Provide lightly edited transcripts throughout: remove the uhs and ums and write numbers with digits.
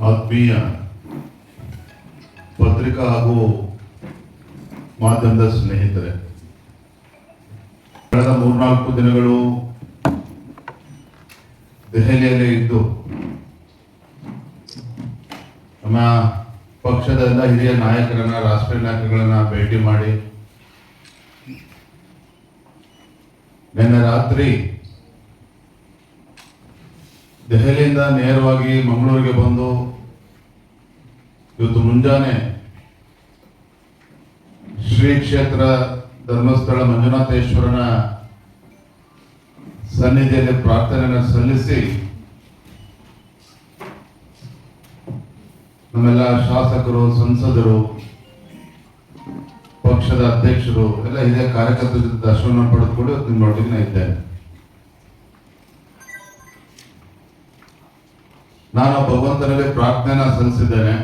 ಆತ್ಮೀಯ ಪತ್ರಿಕಾ ಹಾಗೂ ಮಾಧ್ಯಮದ ಸ್ನೇಹಿತರೆ, ಕಳೆದ 3-4 ದಿನಗಳು ದೆಹಲಿಯಲ್ಲೇ ಇದ್ದು ನಮ್ಮ ಪಕ್ಷದ ಎಲ್ಲ ಹಿರಿಯ ನಾಯಕರನ್ನ, ರಾಷ್ಟ್ರೀಯ ನಾಯಕರುಗಳನ್ನ ಭೇಟಿ ಮಾಡಿ ನಿನ್ನೆ ರಾತ್ರಿ ದೆಹಲಿಯಿಂದ ನೇರವಾಗಿ ಮಂಗಳೂರಿಗೆ ಬಂದು ಇವತ್ತು ಮುಂಜಾನೆ ಶ್ರೀ ಕ್ಷೇತ್ರ ಧರ್ಮಸ್ಥಳ ಮಂಜುನಾಥೇಶ್ವರನ ಸನ್ನಿಧಿಯಲ್ಲಿ ಪ್ರಾರ್ಥನೆಯನ್ನು ಸಲ್ಲಿಸಿ ನಮ್ಮೆಲ್ಲ ಶಾಸಕರು, ಸಂಸದರು, ಪಕ್ಷದ ಅಧ್ಯಕ್ಷರು ಎಲ್ಲ ಹಿರಿಯ ಕಾರ್ಯಕರ್ತರ ಜೊತೆ ದರ್ಶನ ಪಡೆದುಕೊಂಡು ನಿಮ್ಮೊಟ್ಟಿಗೆ ಇದ್ದೇನೆ. ನಾನು ಭಗವಂತನಲ್ಲಿ ಪ್ರಾರ್ಥನೆಯನ್ನು ಸಲ್ಲಿಸಿದ್ದೇನೆ.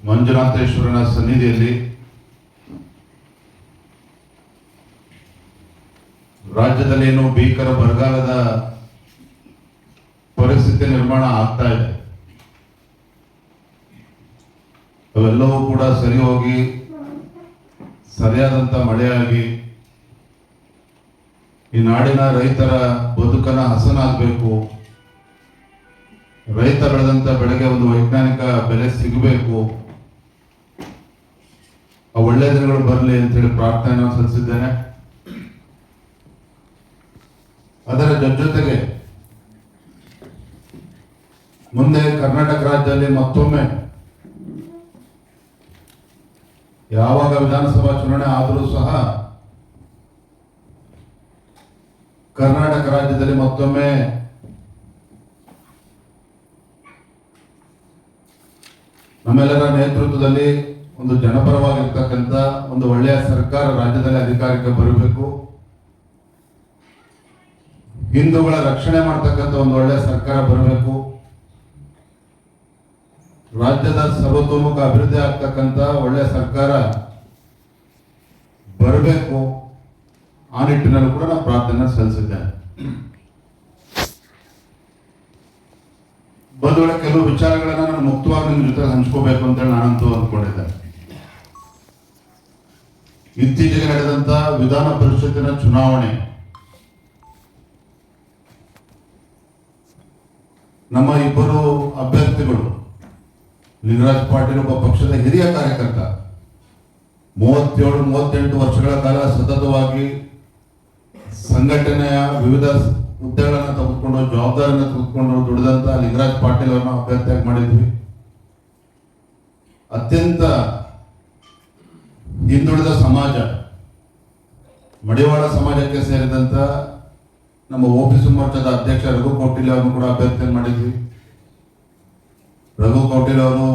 ಮಂಜುನಾಥೇಶ್ವರನ ಸನ್ನಿಧಿಯಲ್ಲಿ ರಾಜ್ಯದಲ್ಲಿ ಏನು ಭೀಕರ ಬರಗಾಲದ ಪರಿಸ್ಥಿತಿ ನಿರ್ಮಾಣ ಆಗ್ತಾ ಇದೆ, ಅವೆಲ್ಲವೂ ಕೂಡ ಸರಿ ಹೋಗಿ ಸರಿಯಾದಂತ ಮಳೆಯಾಗಿ ಈ ನಾಡಿನ ರೈತರ ಬದುಕನ್ನ ಹಸನಾಗಬೇಕು, ರೈತ ಬೆಳೆದಂತ ಬೆಳೆಗೆ ಒಂದು ವೈಜ್ಞಾನಿಕ ಬೆಲೆ ಸಿಗಬೇಕು, ಆ ಒಳ್ಳೆಯ ದಿನಗಳು ಬರಲಿ ಅಂತೇಳಿ ಪ್ರಾರ್ಥನೆಯನ್ನು ಸಲ್ಲಿಸಿದ್ದೇನೆ. ಅದರ ಜೊತೆಗೆ ಮುಂದೆ ಕರ್ನಾಟಕ ರಾಜ್ಯದಲ್ಲಿ ಮತ್ತೊಮ್ಮೆ ಯಾವಾಗ ವಿಧಾನಸಭಾ ಚುನಾವಣೆ ಆದರೂ ಸಹ ಕರ್ನಾಟಕ ರಾಜ್ಯದಲ್ಲಿ ಮತ್ತೊಮ್ಮೆ ನಮ್ಮೆಲ್ಲರ ನೇತೃತ್ವದಲ್ಲಿ ಒಂದು ಜನಪರವಾಗಿರ್ತಕ್ಕಂಥ ಒಂದು ಒಳ್ಳೆಯ ಸರ್ಕಾರ ರಾಜ್ಯದಲ್ಲಿ ಅಧಿಕಾರಕ್ಕೆ ಬರಬೇಕು. ಹಿಂದೂಗಳ ರಕ್ಷಣೆ ಮಾಡ್ತಕ್ಕಂಥ ಒಂದು ಒಳ್ಳೆಯ ಸರ್ಕಾರ ಬರಬೇಕು. ರಾಜ್ಯದ ಸರ್ವತೋಮುಖ ಅಭಿವೃದ್ಧಿ ಆಗ್ತಕ್ಕಂಥ ಒಳ್ಳೆಯ ಸರ್ಕಾರ ಬರಬೇಕು. ಆ ನಿಟ್ಟಿನಲ್ಲಿ ಕೂಡ ನಾನು ಪ್ರಾರ್ಥನೆ ಸಲ್ಲಿಸಿದ್ದೇನೆ. ಬಂಧುಗಳ ಕೆಲವು ವಿಚಾರಗಳನ್ನ ನಾನು ಮುಕ್ತವಾಗಿ ನಿಮ್ಮ ಜೊತೆ ಹಂಚ್ಕೋಬೇಕು ಅಂತೇಳಿ ನಾನಂತೂ ಅಂದ್ಕೊಂಡಿದ್ದೆ. ಇತ್ತೀಚೆಗೆ ನಡೆದಂತ ವಿಧಾನ ಪರಿಷತ್ತಿನ ಚುನಾವಣೆ ನಮ್ಮ ಇಬ್ಬರು ಅಭ್ಯರ್ಥಿಗಳು, ಲಿಂಗರಾಜ್ ಪಾಟೀಲ್ ಒಬ್ಬ ಪಕ್ಷದ ಹಿರಿಯ ಕಾರ್ಯಕರ್ತ, 37-38 ವರ್ಷಗಳ ಕಾಲ ಸತತವಾಗಿ ಸಂಘಟನೆಯ ವಿವಿಧ ಹುದ್ದೆಗಳನ್ನು ತೆಗೆದುಕೊಂಡು, ಜವಾಬ್ದಾರಿಯನ್ನು ತೆಗೆದುಕೊಂಡು ದುಡಿದಂತ ಲಿಂಗರಾಜ್ ಪಾಟೀಲ್ ಅವರನ್ನ ಅಭ್ಯರ್ಥಿಯಾಗಿ ಮಾಡಿದ್ವಿ. ಅತ್ಯಂತ ಹಿಂದುಳಿದ ಸಮಾಜ, ಮಡಿವಾಳ ಸಮಾಜಕ್ಕೆ ಸೇರಿದಂತ ನಮ್ಮ ಓಬಿಸಿ ಮೋರ್ಚಾದ ಅಧ್ಯಕ್ಷ ರಘು ಕೌಟಿಲ್ಯ ಅವರನ್ನು ಕೂಡ ಅಭ್ಯರ್ಥಿಯನ್ನು ಮಾಡಿದ್ವಿ. ರಘು ಕೌಟಿಲ್ಯ ಅವರು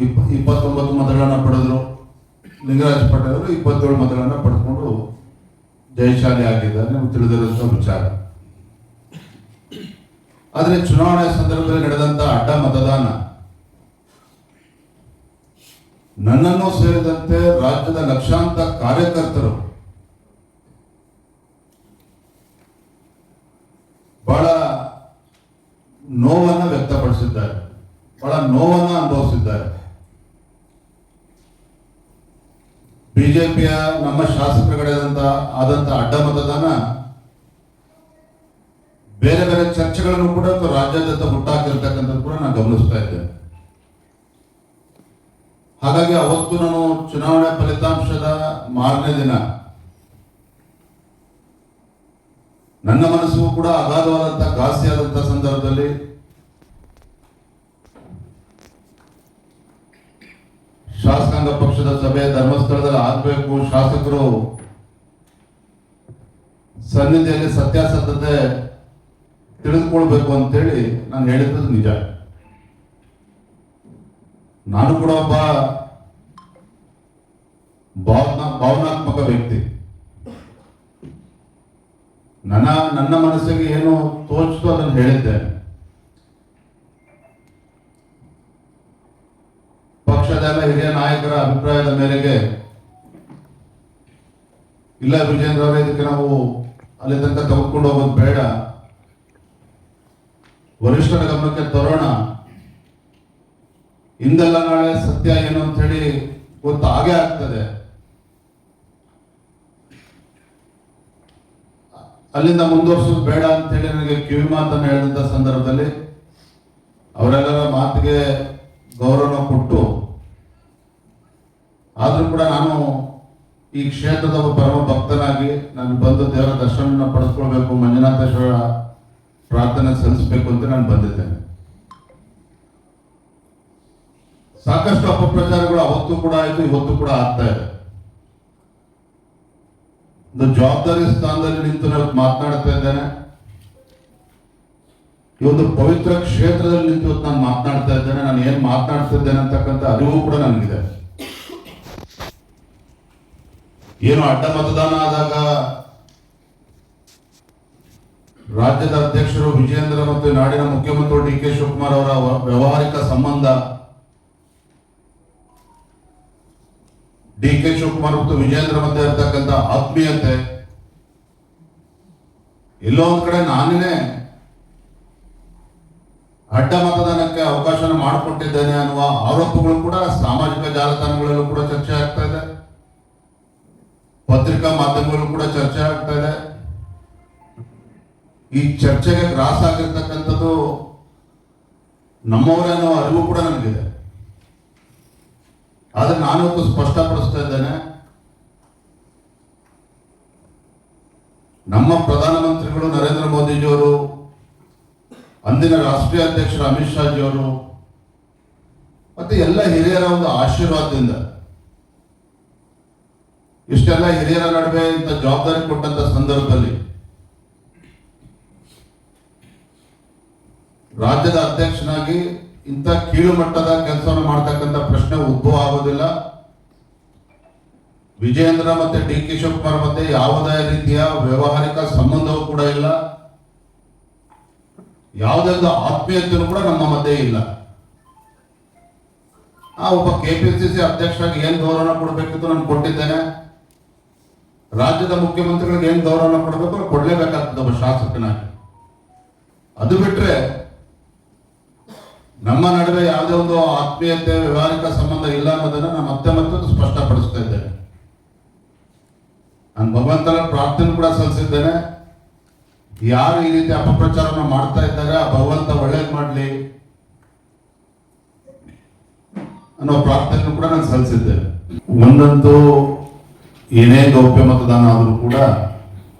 29 ಮತಗಳನ್ನ ಪಡೆದ್ರು. ಲಿಂಗರಾಜ್ ಪಾಟೀಲ್ ಅವರು 27 ಮತಗಳನ್ನ ಪಡೆದುಕೊಂಡು ಜಯಶಾಲಿ ಆಗಿದ್ದಾರೆ, ನಿಮ್ಗೆ ತಿಳಿದಿರುವಂತಹ ವಿಚಾರ. ಆದರೆ ಚುನಾವಣೆ ಸಂದರ್ಭದಲ್ಲಿ ನಡೆದಂತ ಅಡ್ಡ ಮತದಾನ ನನ್ನನ್ನು ಸೇರಿದಂತೆ ರಾಜ್ಯದ ಲಕ್ಷಾಂತರ ಕಾರ್ಯಕರ್ತರು ಬಹಳ ನೋವನ್ನು ವ್ಯಕ್ತಪಡಿಸಿದ್ದಾರೆ, ಬಹಳ ನೋವನ್ನು ಅನುಭವಿಸಿದ್ದಾರೆ. ಬಿಜೆಪಿಯ ನಮ್ಮ ಶಾಸಕರುಗಳಾದಂತ ಅಡ್ಡ ಮತದಾನ ಬೇರೆ ಬೇರೆ ಚರ್ಚೆಗಳನ್ನು ಕೂಡ ರಾಜ್ಯಾದ್ಯಂತ ಹುಟ್ಟಾಕಿರ್ತಕ್ಕಂಥದ್ದು ಕೂಡ ನಾನು ಗಮನಿಸ್ತಾ ಇದ್ದೇನೆ. ಹಾಗಾಗಿ ಅವತ್ತು ನಾನು ಚುನಾವಣೆ ಫಲಿತಾಂಶದ ಮಾರನೇ ದಿನ ನನ್ನ ಮನಸ್ಸಿಗೂ ಕೂಡ ಅಗಾಧವಾದಂತ ಘಾಸಿಯಾದಂತ ಸಂದರ್ಭದಲ್ಲಿ ಶಾಸಕಾಂಗ ಪಕ್ಷದ ಸಭೆ ಧರ್ಮಸ್ಥಳದಲ್ಲಿ ಆಗಬೇಕು, ಶಾಸಕರು ಸನ್ನಿಧಿಯಲ್ಲಿ ಸತ್ಯಾಸತ್ಯತೆ ತಿಳಿದುಕೊಳ್ಬೇಕು ಅಂತೇಳಿ ನಾನು ಹೇಳಿದ್ದು ನಿಜ. ನಾನು ಕೂಡ ಒಬ್ಬ ಭಾವನಾತ್ಮಕ ವ್ಯಕ್ತಿ. ನನ್ನ ಮನಸ್ಸಿಗೆ ಏನು ತೋಚಿತು ಅದನ್ನು ಹೇಳಿದ್ದೇನೆ. ಪಕ್ಷದ ಎಲ್ಲ ಹಿರಿಯ ನಾಯಕರ ಅಭಿಪ್ರಾಯದ ಮೇರೆಗೆ ಇಲ್ಲ ವಿಜೇಂದ್ರ ಅವರೇ, ಇದಕ್ಕೆ ನಾವು ಅಲ್ಲಿ ತನಕ ತೆಗೆದುಕೊಂಡು ಹೋಗೋದು ಬೇಡ, ವರಿಷ್ಠರ ಗಮನಕ್ಕೆ ಇಂದೆಲ್ಲ ನಾಳೆ ಸತ್ಯ ಏನು ಅಂತ ಹೇಳಿ ಗೊತ್ತು ಹಾಗೆ ಆಗ್ತದೆ. ಅಲ್ಲಿಂದ ಮುಂದುವರ್ಸೋದು ಬೇಡ ಅಂತ ಹೇಳಿ ನನಗೆ ಕಿವಿ ಮಾತನ್ನು ಹೇಳಿದಂಥ ಸಂದರ್ಭದಲ್ಲಿ ಅವರೆಲ್ಲರ ಮಾತಿಗೆ ಗೌರವ ಕೊಟ್ಟು, ಆದರೂ ಕೂಡ ನಾನು ಈ ಕ್ಷೇತ್ರದ ಒಬ್ಬ ಪರಮ ಭಕ್ತನಾಗಿ ನಾನು ಬಂದು ದೇವರ ದರ್ಶನ ಪಡೆದುಕೊಳ್ಬೇಕು, ಮಂಜುನಾಥೇಶ್ವರ ಪ್ರಾರ್ಥನೆ ಸಲ್ಲಿಸಬೇಕು ಅಂತ ನಾನು ಬಂದಿದ್ದೇನೆ. ಸಾಕಷ್ಟು ಅಪಪ್ರಚಾರಗಳು ಅವತ್ತು ಕೂಡ ಆಯಿತು, ಇವತ್ತು ಕೂಡ ಆಗ್ತಾ ಇದೆ. ಒಂದು ಜವಾಬ್ದಾರಿ ಸ್ಥಾನದಲ್ಲಿ ನಿಂತು ನಾನು ಮಾತನಾಡ್ತಾ ಇದ್ದೇನೆ. ಈ ಒಂದು ಪವಿತ್ರ ಕ್ಷೇತ್ರದಲ್ಲಿ ನಿಂತು ನಾನು ಮಾತನಾಡ್ತಾ ಇದ್ದೇನೆ. ನಾನು ಏನ್ ಮಾತನಾಡ್ತಾ ಇದ್ದೇನೆ ಅಂತಕ್ಕಂಥ ಅರಿವು ಕೂಡ ನನಗಿದೆ. ಏನು ಅಡ್ಡ ಮತದಾನ ಆದಾಗ ರಾಜ್ಯದ ಅಧ್ಯಕ್ಷರು ವಿಜಯೇಂದ್ರ ಮತ್ತು ನಾಡಿನ ಮುಖ್ಯಮಂತ್ರಿ ಡಿ ಕೆ ಶಿವಕುಮಾರ್ ಅವರ ವ್ಯವಹಾರಿಕ ಸಂಬಂಧ, ಡಿ ಕೆ ಶಿವಕುಮಾರ್ ಮತ್ತು ವಿಜಯೇಂದ್ರ ಮಧ್ಯೆ ಇರತಕ್ಕಂಥ ಆತ್ಮೀಯತೆ, ಎಲ್ಲೋ ಒಂದ್ ಕಡೆ ನಾನೇ ಅಡ್ಡ ಮತದಾನಕ್ಕೆ ಅವಕಾಶ ಮಾಡಿಕೊಟ್ಟಿದ್ದೇನೆ ಅನ್ನುವ ಆರೋಪಗಳು ಕೂಡ ಸಾಮಾಜಿಕ ಜಾಲತಾಣಗಳಲ್ಲೂ ಕೂಡ ಚರ್ಚೆ ಆಗ್ತಾ ಇದೆ, ಪತ್ರಿಕಾ ಮಾಧ್ಯಮಗಳಲ್ಲೂ ಕೂಡ ಚರ್ಚೆ ಆಗ್ತಾ ಇದೆ. ಈ ಚರ್ಚೆಗೆ ಗ್ರಾಸ ಆಗಿರ್ತಕ್ಕಂಥದ್ದು ನಮ್ಮವರೇ ಅನ್ನೋ ಅರಿವು ಕೂಡ ನನಗಿದೆ. ಆದ್ರೆ ನಾನೊಂದು ಸ್ಪಷ್ಟಪಡಿಸ್ತಾ ಇದ್ದೇನೆ, ನಮ್ಮ ಪ್ರಧಾನಮಂತ್ರಿಗಳು ನರೇಂದ್ರ ಮೋದಿಜಿಯವರು, ಅಂದಿನ ರಾಷ್ಟ್ರೀಯ ಅಧ್ಯಕ್ಷರು ಅಮಿತ್ ಶಾಜಿಯವರು ಮತ್ತೆ ಎಲ್ಲ ಹಿರಿಯರ ಒಂದು ಆಶೀರ್ವಾದದಿಂದ ಇಷ್ಟೆಲ್ಲ ಹಿರಿಯರ ನಡುವೆ ಇಂಥ ಜವಾಬ್ದಾರಿ ಕೊಟ್ಟಂತ ಸಂದರ್ಭದಲ್ಲಿ ರಾಜ್ಯದ ಅಧ್ಯಕ್ಷನಾಗಿ ಇಂಥ ಕೀಳು ಮಟ್ಟದ ಕೆಲಸವನ್ನು ಮಾಡ್ತಕ್ಕಂಥ ಪ್ರಶ್ನೆ ಉದ್ಭವ ಆಗೋದಿಲ್ಲ. ವಿಜಯೇಂದ್ರ ಮತ್ತೆ ಡಿ ಕೆ ಶಿವಕುಮಾರ್ ಮಧ್ಯೆ ಯಾವುದೇ ರೀತಿಯ ವ್ಯವಹಾರಿಕ ಸಂಬಂಧವೂ ಕೂಡ ಇಲ್ಲ, ಯಾವುದೇ ಒಂದು ಆತ್ಮೀಯತೆಯೂ ಕೂಡ ನಮ್ಮ ಮಧ್ಯೆ ಇಲ್ಲ. ಒಬ್ಬ ಕೆಪಿಸಿಸಿ ಅಧ್ಯಕ್ಷರಾಗಿ ಏನ್ ಗೌರವ ಕೊಡಬೇಕಿತ್ತು ನಾನು ಕೊಟ್ಟಿದ್ದೇನೆ. ರಾಜ್ಯದ ಮುಖ್ಯಮಂತ್ರಿಗಳಿಗೆ ಏನ್ ಗೌರವ ಕೊಡಬೇಕು ಕೊಡ್ಲೇಬೇಕಾಗ್ತದೆ ಒಬ್ಬ ಶಾಸಕನಾಗಿ. ಅದು ಬಿಟ್ರೆ ನಮ್ಮ ನಡುವೆ ಯಾವುದೇ ಒಂದು ಆತ್ಮೀಯತೆ ವ್ಯವಹಾರಿಕ ಸಂಬಂಧ ಇಲ್ಲ ಅನ್ನೋದನ್ನ ನಾನು ಮತ್ತೆ ಮತ್ತೆ ಸ್ಪಷ್ಟಪಡಿಸ್ತಾ ಇದ್ದೇನೆ. ನಾನು ಭಗವಂತನ ಪ್ರಾರ್ಥನೆ ಕೂಡ ಸಲ್ಲಿಸಿದ್ದೇನೆ. ಯಾರು ಈ ರೀತಿ ಅಪಪ್ರಚಾರವನ್ನು ಮಾಡ್ತಾ ಇದ್ದಾರೆ ಆ ಭಗವಂತ ಒಳ್ಳೇದು ಮಾಡಲಿ ಅನ್ನೋ ಪ್ರಾರ್ಥನೆ ಕೂಡ ನಾನು ಸಲ್ಲಿಸಿದ್ದೇನೆ. ಒಂದಂತೂ ಏನೇ ಗೌಪ್ಯ ಮತದಾನ ಆದರೂ ಕೂಡ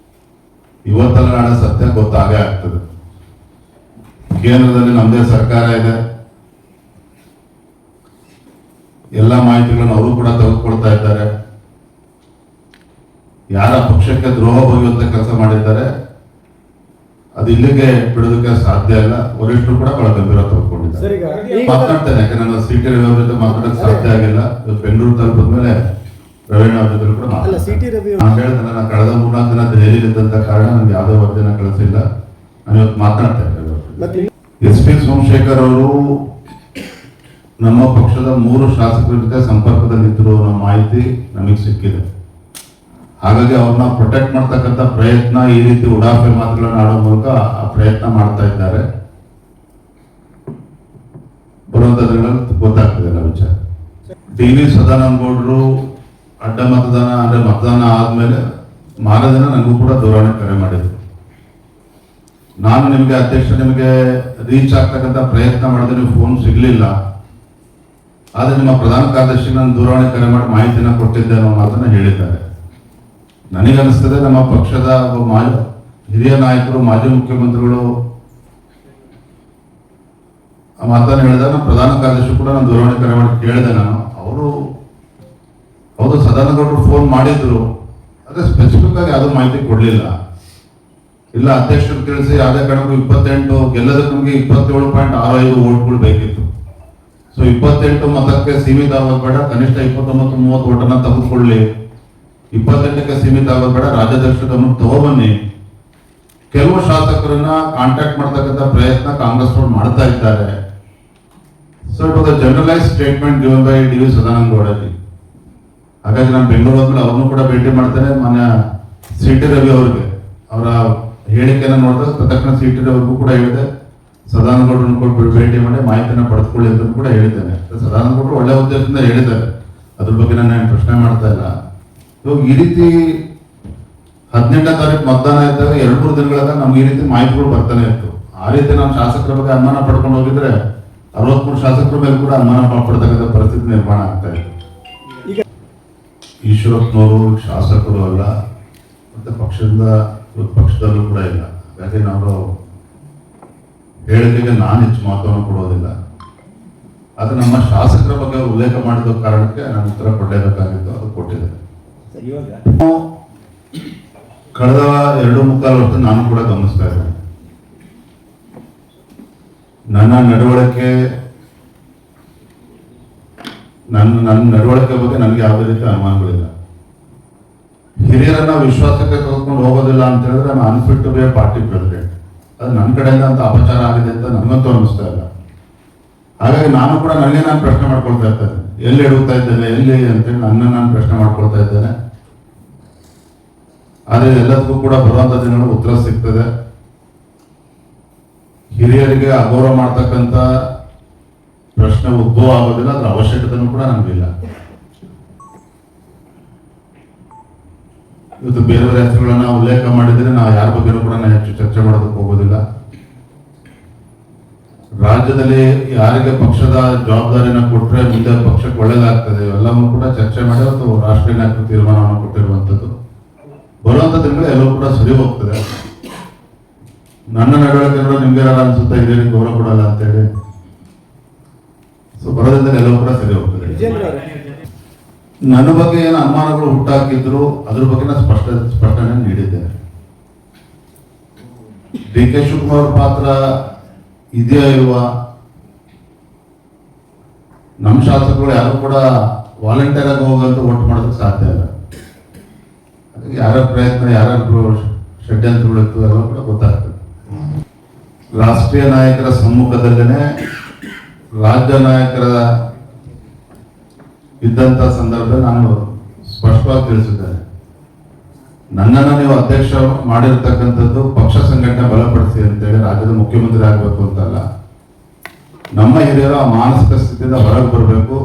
ಇವತ್ತೆಲ್ಲ ನಾಳೆ ಸತ್ಯ ಗೊತ್ತಾಗೇ ಆಗ್ತದೆ. ಕೇಂದ್ರದಲ್ಲಿ ನಮ್ಮದೇ ಸರ್ಕಾರ ಇದೆ, ಎಲ್ಲ ಮಾಹಿತಿಗಳನ್ನು ಅವರು ಕೂಡ ತೆಗೆದುಕೊಳ್ತಾ ಇದ್ದಾರೆ. ಯಾರ ಪಕ್ಷಕ್ಕೆ ದ್ರೋಹ ಬಗೆಯುವಂತ ಕೆಲಸ ಮಾಡಿದ್ದಾರೆ ಅದು ಇಲ್ಲಿಗೆ ಬಿಡೋದಕ್ಕೆ ಸಾಧ್ಯ ಇಲ್ಲ. ವರಿಷ್ಠರು ಕೂಡ ಬಹಳ ಗಂಭೀರ ತೆಗೆದುಕೊಂಡಿದ್ದಾರೆ. ಮಾತನಾಡ್ತೇನೆ, ಯಾಕಂದ್ರೆ ನಾನು ಸಿ ಟಿ ರವಿ ಅವ್ರ ಜೊತೆ ಮಾತಾಡೋಕೆ ಸಾಧ್ಯ ಆಗಿಲ್ಲ. ಬೆಂಗಳೂರು ತಲುಪಿದ ಮೇಲೆ ರವೀಣ ಅವ್ರ ಜೊತೆ ಕೂಡ ನಾನು ಹೇಳಿದೆ, ನಾನು ಕಳೆದ 3-4 ದಿನ ದೆಹಲಿಯಲ್ಲಿದ್ದಂತ ಕಾರಣ ನಮ್ಗೆ ಯಾವುದೇ ವರದಿನ ಕಳಿಸಿಲ್ಲ. ನಾನು ಇವತ್ತು ಮಾತನಾಡ್ತಾ ಇದ್ದೇನೆ. ಎಸ್ ಪಿ ಸೋಮಶೇಖರ್ ಅವರು ನಮ್ಮ ಪಕ್ಷದ 3 ಶಾಸಕರ ಜೊತೆ ಸಂಪರ್ಕದಲ್ಲಿದ್ದರು ಅನ್ನೋ ಮಾಹಿತಿ ನಮಗೆ ಸಿಕ್ಕಿದೆ. ಹಾಗಾಗಿ ಅವ್ರನ್ನ ಪ್ರೊಟೆಕ್ಟ್ ಮಾಡ್ತಕ್ಕಂಥ ಪ್ರಯತ್ನ, ಈ ರೀತಿ ಉಡಾಫೆ ಮಾತುಗಳನ್ನ ಆಡೋ ಮೂಲಕ ಆ ಪ್ರಯತ್ನ ಮಾಡ್ತಾ ಇದ್ದಾರೆ. ಬರುವಂತ ದಿನಗಳಲ್ಲಿ ಗೊತ್ತಾಗ್ತದೆ ಎಲ್ಲ ವಿಚಾರ. ಡಿ ವಿ ಸದಾನಂದ ಗೌಡರು ಅಡ್ಡ ಮತದಾನ ಅಂದ್ರೆ ಮತದಾನ ಆದ್ಮೇಲೆ ಮಾರದಿನ ನನಗೂ ಕೂಡ ದೂರವಾಣಿ ಕರೆ ಮಾಡಿದ್ರು. ನಾನು ನಿಮಗೆ ಅಧ್ಯಕ್ಷ ನಿಮಗೆ ರೀಚ್ ಆಗ್ತಕ್ಕಂಥ ಪ್ರಯತ್ನ ಮಾಡಿದ್ರೆ ನೀವು ಫೋನ್ ಸಿಗ್ಲಿಲ್ಲ, ಆದ್ರೆ ನಿಮ್ಮ ಪ್ರಧಾನ ಕಾರ್ಯದರ್ಶಿ ನಾನು ದೂರವಾಣಿ ಕರೆ ಮಾಡಿ ಮಾಹಿತಿನ ಕೊಟ್ಟಿದ್ದೆ ಅನ್ನೋ ಮಾತನ್ನ ಹೇಳಿದ್ದಾರೆ. ನನಗನ್ನಿಸ್ತದೆ ನಮ್ಮ ಪಕ್ಷದ ಹಿರಿಯ ನಾಯಕರು, ಮಾಜಿ ಮುಖ್ಯಮಂತ್ರಿಗಳು ಆ ಮಾತನ್ನು ಹೇಳಿದಾಗ ನಮ್ಮ ಪ್ರಧಾನ ಕಾರ್ಯದರ್ಶಿ ಕೂಡ ನಾನು ದೂರವಾಣಿ ಕರೆ ಮಾಡಿ ಕೇಳಿದೆ. ನಾನು ಹೌದು ಸದಾನಂದ ಗೌಡರು ಫೋನ್ ಮಾಡಿದ್ರು, ಅದೇ ಸ್ಪೆಸಿಫಿಕ್ ಆಗಿ ಯಾವುದೂ ಮಾಹಿತಿ ಕೊಡ್ಲಿಲ್ಲ. ಇಲ್ಲ ಅಧ್ಯಕ್ಷರು ತಿಳಿಸಿ ಯಾವುದೇ ಕಾರಣಕ್ಕೂ 28 ಗೆಲ್ಲದಕ್ಕೆ ನಮಗೆ 27.65 ವೋಟ್ಗಳು ಬೇಕಿತ್ತು. ಸೊ 28 ಮತಕ್ಕೆ ಸೀಮಿತ ಆಗೋದು ಬೇಡ, ಕನಿಷ್ಠ 29-30 ಓಟನ್ನ ತೆಗೆದುಕೊಳ್ಳಿ. 28ಕ್ಕೆ ಸೀಮಿತ ಆಗೋದು ಬೇಡ, ರಾಜ್ಯಾಧ್ಯಕ್ಷರ ಗಮನಕ್ಕೆ ತಗೊಬನ್ನಿ. ಕೆಲವು ಶಾಸಕರನ್ನ ಕಾಂಟ್ಯಾಕ್ಟ್ ಮಾಡ್ತಕ್ಕಂಥ ಪ್ರಯತ್ನ ಕಾಂಗ್ರೆಸ್ ಅವರು ಮಾಡ್ತಾ ಇದ್ದಾರೆ. So it was a generalise statement given by D V Sadananda ಗೌಡಜಿ. ಹಾಗಾಗಿ ನಾನು ಬೆಂಗಳೂರು ಹೋದ್ಮೇಲೆ ಅವ್ರನ್ನೂ ಕೂಡ ಭೇಟಿ ಮಾಡ್ತೇನೆ. ಮಾನ್ಯ ಸಿ ಟಿ ರವಿ ಅವರಿಗೆ ಅವರ ಹೇಳಿಕೆಯನ್ನು ನೋಡಿದಾಗ ತಕ್ಷಣ ಸಿ ಟಿ ರವಿಗೂ ಕೂಡ ಹೇಳಿದೆ, ಸದಾನಗೌಡರನ್ನು ಕೂಡ ಭೇಟಿ ಮಾಡಿ ಮಾಹಿತಿನ ಪಡೆದುಕೊಳ್ಳಿ ಅಂತ ಕೂಡ ಹೇಳಿದ್ದೇನೆ. ಸದಾನಗೌಡರು ಒಳ್ಳೆ ಉದ್ದೇಶದಿಂದ ಹೇಳಿದ್ದಾರೆ, ಅದ್ರ ಬಗ್ಗೆ ನಾನು ಪ್ರಶ್ನೆ ಮಾಡ್ತಾ ಇಲ್ಲ. ಇವಾಗ ಈ ರೀತಿ 18ನೇ ತಾರೀಕು ಮತದಾನ ಇದ್ದಾಗ 2-3 ದಿನಗಳಾಗ ನಮ್ಗೆ ಈ ರೀತಿ ಮಾಹಿತಿಗಳು ಬರ್ತಾನೆ ಇತ್ತು. ಆ ರೀತಿ ನಮ್ಮ ಶಾಸಕರ ಬಗ್ಗೆ ಅನುಮಾನ ಪಡ್ಕೊಂಡು ಹೋಗಿದ್ರೆ 63 ಶಾಸಕರ ಮೇಲೆ ಕೂಡ ಅನುಮಾನ ಪಡ್ತಕ್ಕಂಥ ಪರಿಸ್ಥಿತಿ ನಿರ್ಮಾಣ ಆಗ್ತಾ ಇತ್ತು. ಈಶ್ವರಪ್ಪನವರು ಶಾಸಕರು ಅಲ್ಲ, ಮತ್ತೆ ಪಕ್ಷದಲ್ಲೂ ಕೂಡ ಇಲ್ಲ. ಹಾಗಾಗಿ ನಾವು ಹೇಳಿಕೆಗೆ ನಾನು ಹೆಚ್ಚು ಮಹತ್ವವನ್ನು ಕೊಡೋದಿಲ್ಲ. ಆದ್ರೆ ನಮ್ಮ ಶಾಸಕರ ಬಗ್ಗೆ ಉಲ್ಲೇಖ ಮಾಡಿದ ಕಾರಣಕ್ಕೆ ನಾನು ಉತ್ತರ ಕೊಡಲೇಬೇಕಾಗಿತ್ತು, ಅದು ಕೊಟ್ಟಿದೆ. ಕಳೆದ 2.25 ವರ್ಷ ನಾನು ಕೂಡ ಗಮನಿಸ್ತಾ ಇದ್ದೇನೆ. ನನ್ನ ನಡವಳಿಕೆ ಬಗ್ಗೆ ನನಗೆ ಯಾವುದೇ ರೀತಿ ಅನುಮಾನಗಳಿಲ್ಲ. ಹಿರಿಯರನ್ನ ವಿಶ್ವಾಸಕ್ಕೆ ತೆಗೆದುಕೊಂಡು ಹೋಗೋದಿಲ್ಲ ಅಂತ ಹೇಳಿದ್ರೆ ನಾನು unfit to be a party president. ಅದು ನನ್ನ ಕಡೆಯಿಂದ ಅಂತ ಅಪಚಾರ ಆಗಿದೆ ಅಂತ ನನಗಂತೂ ಅನಿಸ್ತಾ ಇಲ್ಲ. ಹಾಗಾಗಿ ನಾನು ಕೂಡ ನನಗೆ ನಾನು ಪ್ರಶ್ನೆ ಮಾಡ್ಕೊಳ್ತಾ ಇದ್ದೇನೆ, ಎಲ್ಲಿ ಎಡುತ್ತಾ ಇದ್ದೇನೆ, ಎಲ್ಲಿ ಅಂತೇಳಿ ನಾನು ಪ್ರಶ್ನೆ ಮಾಡ್ಕೊಳ್ತಾ ಇದ್ದೇನೆ. ಆದರೆ ಎಲ್ಲದಕ್ಕೂ ಕೂಡ ಬರುವಂತ ದಿನಗಳು ಉತ್ತರ ಸಿಗ್ತದೆ. ಹಿರಿಯರಿಗೆ ಅಗೌರವ ಮಾಡ್ತಕ್ಕಂಥ ಪ್ರಶ್ನೆ ಉದ್ಭವ ಆಗೋದಿಲ್ಲ, ಅದರ ಅವಶ್ಯಕತೆನೂ ಕೂಡ ನಮಗಿಲ್ಲ. ಇವತ್ತು ಬೇರೆ ಹೆಸರುಗಳನ್ನ ಉಲ್ಲೇಖ ಮಾಡಿದ್ರೆ ನಾವು ಯಾರ ಬಗ್ಗೆನೂ ಕೂಡ ಹೆಚ್ಚು ಚರ್ಚೆ ಮಾಡೋದಕ್ಕೆ ಹೋಗೋದಿಲ್ಲ. ರಾಜ್ಯದಲ್ಲಿ ಯಾರಿಗೆ ಪಕ್ಷದ ಜವಾಬ್ದಾರಿನ ಕೊಟ್ಟರೆ ಮುಂದೆ ಪಕ್ಷಕ್ಕೆ ಒಳ್ಳೇದಾಗ್ತದೆ ಎಲ್ಲವನ್ನೂ ಕೂಡ ಚರ್ಚೆ ಮಾಡಿ ಅವತ್ತು ರಾಷ್ಟ್ರೀಯ ನಾಯಕರು ತೀರ್ಮಾನವನ್ನು ಕೊಟ್ಟಿರುವಂಥದ್ದು. ಬರುವಂತ ದಿನಗಳು ಎಲ್ಲವೂ ಕೂಡ ಸರಿ ಹೋಗ್ತದೆ. ನನ್ನ ನಡವಳಿಕೆ ನಿಮ್ಗೆ ಅನ್ಸುತ್ತಾ ಹಿರಿಯರಿಗೆ ಗೌರವ ಕೊಡಲ್ಲ ಅಂತೇಳಿ, ಸೊ ಬರೋದ್ರಿಂದ ಎಲ್ಲವೂ ಕೂಡ ಸರಿ ಹೋಗ್ತದೆ. ನನ್ನ ಬಗ್ಗೆ ಏನು ಅನುಮಾನಗಳು ಹುಟ್ಟಾಕಿದ್ರು ಅದ್ರ ಬಗ್ಗೆ ನಾನು ಸ್ಪಷ್ಟನೆ ನೀಡಿದ್ದೇನೆ. ಡಿ.ಕೆ. ಶಿವಕುಮಾರ್ ಪಾತ್ರ ಇದೆಯಾ ಇಲ್ವಾ, ನಮ್ಮ ಶಾಸಕರು ಯಾರು ಕೂಡ ವಾಲಂಟಿಯರ್ ಆಗಿ ಹೋಗಂತ ವೋಟ್ ಮಾಡೋದಕ್ಕೆ ಸಾಧ್ಯ ಇಲ್ಲ. ಯಾರ ಪ್ರಯತ್ನ, ಯಾರು ಷಡ್ಯಂತ್ರಗಳಿತ್ತು ಎಲ್ಲ ಕೂಡ ಗೊತ್ತಾಗ್ತದೆ. ರಾಷ್ಟ್ರೀಯ ನಾಯಕರ ಸಮ್ಮುಖದಲ್ಲೇ ರಾಜ್ಯ ನಾಯಕರ ಇದ್ದಂತ ಸಂದರ್ಭದಲ್ಲಿ ನಾನು ಸ್ಪಷ್ಟವಾಗಿ ತಿಳಿಸಿದ್ದೇನೆ, ನನ್ನನ್ನು ನೀವು ಅಧ್ಯಕ್ಷ ಮಾಡಿರ್ತಕ್ಕಂಥದ್ದು ಪಕ್ಷ ಸಂಘಟನೆ ಬಲಪಡಿಸಿ ಅಂತೇಳಿ, ರಾಜ್ಯದ ಮುಖ್ಯಮಂತ್ರಿ ಆಗಬೇಕು ಅಂತಲ್ಲ. ನಮ್ಮ ಹಿರಿಯರು ಆ ಮಾನಸಿಕ ಸ್ಥಿತಿಯಿಂದ ಹೊರಗೆ ಬರಬೇಕು.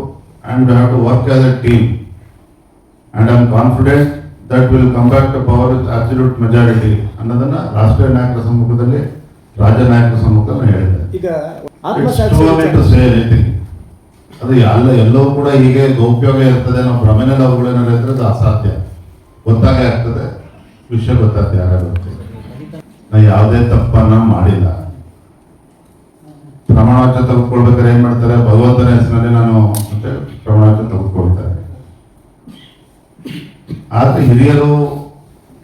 And we have to work as a team and I am confident that will come back to power with absolute majority ಅನ್ನೋದನ್ನ ರಾಷ್ಟ್ರೀಯ ನಾಯಕರ ಸಮ್ಮುಖದಲ್ಲಿ, ರಾಜ್ಯ ನಾಯಕರ ಸಮ್ಮುಖದಲ್ಲಿ ಹೇಳಿದೆ. ಅದು ಎಲ್ಲವೂ ಕೂಡ ಹೀಗೆ ಗೌಪ್ಯವಾಗಿ ಇರ್ತದೆ, ನಾವು ಭ್ರಮೆನಲ್ಲಿ ಅವುಗಳೇನಾದ್ರು ಇದ್ರೆ ಅದು ಅಸಾಧ್ಯ. ಗೊತ್ತಾಗೇ ಆಗ್ತದೆ, ವಿಷಯ ಗೊತ್ತಾಗ್ತದೆ ಯಾರು. ನಾವು ಯಾವುದೇ ತಪ್ಪನ್ನ ಮಾಡಿಲ್ಲ. ಪ್ರಮಾಣವಚನ ತೆಗೆದುಕೊಳ್ಬೇಕಾದ್ರೆ ಏನ್ ಮಾಡ್ತಾರೆ, ಭಗವಂತನ ಹೆಸರಿನಲ್ಲಿ ನಾನು ಪ್ರಮಾಣವಚನ ತೆಗೆದುಕೊಳ್ತಾರೆ. ಆದ್ರೆ ಹಿರಿಯರು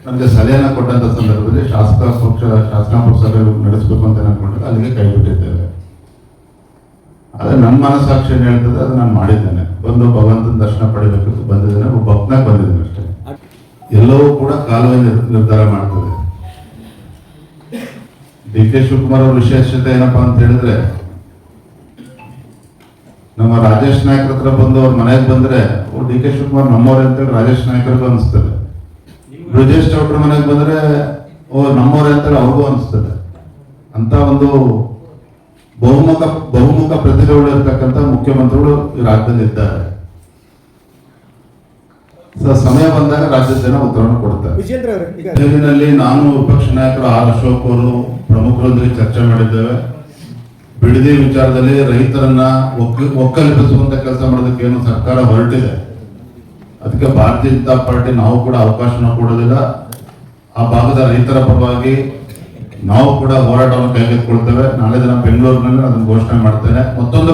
ನನಗೆ ಸಲಹೆಯನ್ನ ಕೊಟ್ಟಂತ ಸಂದರ್ಭದಲ್ಲಿ ಶಾಸಕಾಂಗ ಪಕ್ಷ ನಡೆಸಬೇಕು ಅಂತ ಅನ್ಕೊಂಡ್ರೆ ಅಲ್ಲಿಗೆ ಕೈ ಬಿಟ್ಟಿದ್ದೇವೆ. ಆದ್ರೆ ನನ್ನ ಮನಸ್ಸಾಕ್ಷಿ ಏನ್ ಹೇಳ್ತದೆ ಅದು ನಾನು ಮಾಡಿದ್ದೇನೆ. ಬಂದು ಭಗವಂತನ ದರ್ಶನ ಪಡಿಬೇಕಿತ್ತು, ಬಂದಿದ್ದೇನೆ, ಒಬ್ಬ ಭಕ್ತನಾಗ ಬಂದಿದ್ದೇನೆ ಅಷ್ಟೇ. ಎಲ್ಲವೂ ಕೂಡ ಕಾಲವೇ ನಿರ್ಧಾರ ಮಾಡ್ತದೆ. ಡಿ.ಕೆ. ಶಿವಕುಮಾರ್ ಅವ್ರ ವಿಶೇಷತೆ ಏನಪ್ಪಾ ಅಂತ ಹೇಳಿದ್ರೆ, ನಮ್ಮ ರಾಜೇಶ್ ನಾಯ್ಕರ ಹತ್ರ ಬಂದು ಅವ್ರ ಮನೆಗೆ ಬಂದ್ರೆ ಡಿ.ಕೆ. ಶಿವಕುಮಾರ್ ನಮ್ಮವ್ರೆ ಅಂತೇಳಿ ರಾಜೇಶ್ ನಾಯ್ಕರಿಗೂ ಅನಿಸ್ತದೆ. ಬ್ರಿಜೇಶ್ ಚೌಟ್ರ ಮನೆಗೆ ಬಂದ್ರೆ ನಮ್ಮವ್ರೆ ಅಂತೇಳಿ ಅವ್ರಿಗೂ ಅನಿಸ್ತದೆ. ಅಂತ ಒಂದು ಬಹುಮುಖ ಪ್ರತಿಭೆಗಳು ಇರ್ತಕ್ಕಂಥ ಮುಖ್ಯಮಂತ್ರಿಗಳು ಈ ರಾಜ್ಯದಲ್ಲಿ ಇದ್ದಾರೆ. ಸಮಯ ಬಂದಾಗ ರಾಜ್ಯದ ಜನ ಉತ್ತರವನ್ನು ಕೊಡ್ತಾರೆ. ಜೈಲಿನಲ್ಲಿ ನಾನು ವಿಪಕ್ಷ ನಾಯಕರು ಆರ್ ಅಶೋಕ್ ಅವರು ಪ್ರಮುಖರೊಂದಿಗೆ ಚರ್ಚೆ ಮಾಡಿದ್ದೇವೆ. ಬಿಡದಿ ವಿಚಾರದಲ್ಲಿ ರೈತರನ್ನ ಒಕ್ಕಲಿಪಿಸುವಂತ ಕೆಲಸ ಮಾಡೋದಕ್ಕೆ ಏನು ಸರ್ಕಾರ ಹೊರಟಿದೆ, ಅದಕ್ಕೆ ಭಾರತೀಯ ಜನತಾ ಪಾರ್ಟಿ ನಾವು ಕೂಡ ಅವಕಾಶನ ಕೊಡೋದಿಲ್ಲ. ಆ ಭಾಗದ ರೈತರ ಪರವಾಗಿ ನಾವು ಕೂಡ ಹೋರಾಟವನ್ನು ಕೈಗೆತ್ತಿಕೊಳ್ತೇವೆ. ನಾಳೆ ದಿನ ಬೆಂಗಳೂರಿನಲ್ಲಿ ಅದನ್ನು ಘೋಷಣೆ ಮಾಡ್ತೇನೆ. ಮತ್ತೊಂದು